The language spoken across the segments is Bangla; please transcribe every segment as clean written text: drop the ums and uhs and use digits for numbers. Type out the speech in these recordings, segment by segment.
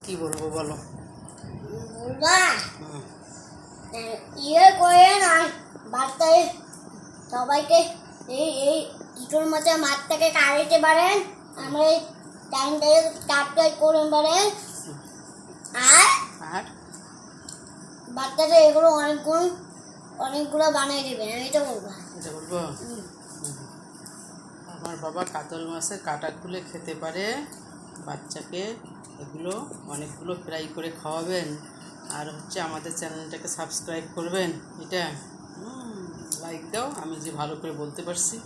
কি বলবো বলো? বলবা ইয়ে করে না বার্তায় সবাইকে এই এই ইটোর মতো মাঠ থেকে কাটাতে পারেন, আমরা এই টাইমটাকে কাটতে করতে পারেন। আর আর বাচ্চাটা এগুলো অনেকগুলো বানিয়ে দেবেন, আমি তো বলবো। এটা বলবো, আমার বাবা কাতল মাছের কাটা খুলে খেতে পারে, বাচ্চাকে এগুলো অনেকগুলো ফ্রাই করে খাওয়াবেন। আর হচ্ছে আমাদের চ্যানেলটাকে সাবস্ক্রাইব করবেন, এটা লাইক দাও। আমি যে ভালো করে বলতে পারছি।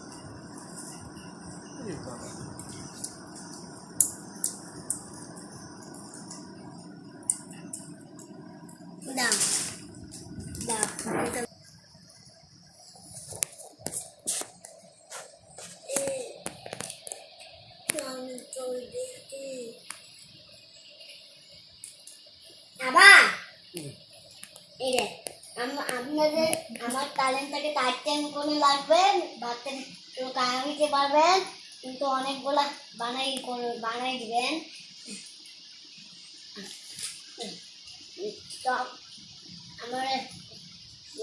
দাও দাও আবার আপনাদের আমার ট্যালেন্টটাকে টাইটেন করে লাগবেন, বাচ্চাকে কানা দিতে পারবেন, কিন্তু অনেকগুলা বানাই দিবেন। তো আমার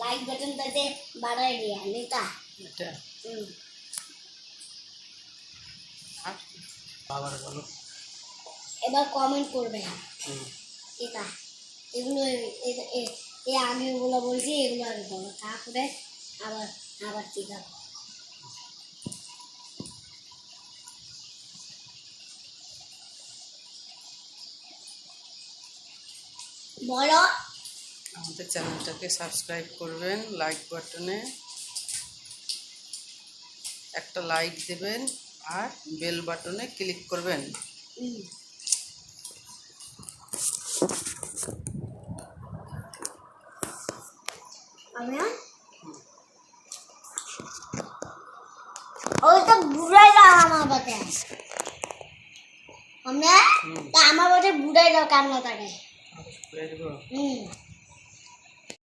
লাইক বাটনটাতে বাড়াই দিয়ে নিতা এটা আবার বলো। এবার কমেন্ট করবেন এটা এগুলো এই আগে এগুলো বলছি, এগুলো আগে বলো, তারপরে আবার আবার ঠিক আছে। বলো, আমাদের চ্যানেলটাকে সাবস্ক্রাইব করবেন, লাইক বাটনে একটা লাইক দেবেন আর বেল বাটনে ক্লিক করবেন। ওইটা বুড়াই দাও আমার বাতে, আমার বাতে বুড়াই দাও কান্না থাকে।